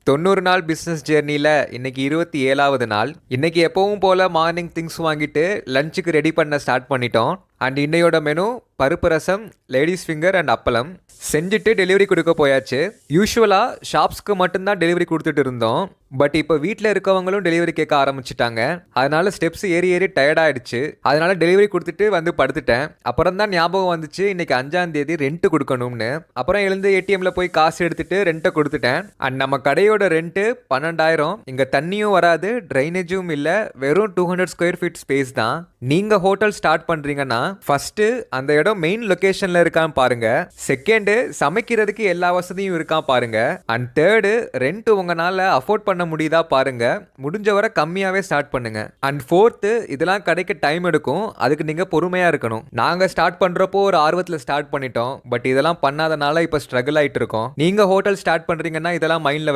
90 நாள் பிஸ்னஸ் ஜேர்னியில் இன்னைக்கு 27வது நாள். இன்னைக்கு எப்பவும் போல மார்னிங் திங்ஸ் வாங்கிட்டு லஞ்சுக்கு ரெடி பண்ண ஸ்டார்ட் பண்ணிட்டோம். அண்ட் இன்னையோட மெனு பருப்பு ரசம், லேடிஸ் ஃபிங்கர் அண்ட் அப்பளம் செஞ்சுட்டு டெலிவரி கொடுக்க போயாச்சு. யூஸ்வலாக ஷாப்ஸ்க்கு மட்டும்தான் டெலிவரி கொடுத்துட்டு இருந்தோம். பட் இப்போ வீட்டில் இருக்கவங்களும் டெலிவரி கேட்க ஆரம்பிச்சிட்டாங்க. அதனால ஸ்டெப்ஸ் ஏறி ஏறி டயர்ட் ஆயிடுச்சு. அதனால டெலிவரி கொடுத்துட்டு வந்து படுத்துட்டேன். அப்புறம் தான் ஞாபகம் வந்துச்சு இன்னைக்கு 5ஆம் தேதி ரெண்ட் கொடுக்கணும்னு. அப்புறம் எழுந்து ஏடிஎம்ல போய் காசு எடுத்துட்டு ரெண்ட்டை கொடுத்துட்டேன். அண்ட் நம்ம கடையோட ரெண்ட் 12,000. இங்க தண்ணியும் வராது, ட்ரைனேஜும் இல்ல, வெறும் 200 ஸ்கொயர் ஃபீட் ஸ்பேஸ் தான். நீங்க ஹோட்டல் ஸ்டார்ட் பண்றீங்கன்னா ஃபர்ஸ்ட் அந்த இடம் மெயின் லொகேஷன்ல இருக்கான்னு பாருங்க. செகண்ட், சமைக்கிறதுக்கு எல்லா வசதியும் இருக்கா பாருங்க. அண்ட் தேர்டு, ரெண்ட் உங்களால அஃபோர்ட் பண்ண முடியுதா பாருங்க. முடிஞ்ச வரை கம்மியாவே ஸ்டார்ட் பண்ணுங்க. அண்ட் ஃபோர்த்து, இதெல்லாம் கிடைக்க டைம் எடுக்கும், அதுக்கு நீங்க பொறுமையா இருக்கணும். நாங்க ஸ்டார்ட் பண்றப்போ ஒரு ஆர்வத்துல ஸ்டார்ட் பண்ணிட்டோம். பட் இதெல்லாம் பண்ணாதனால இப்ப ஸ்ட்ரகிள் ஆயிட்டு இருக்கோம். நீங்க ஹோட்டல் ஸ்டார்ட் பண்றீங்கன்னா இதெல்லாம் மைண்ட்ல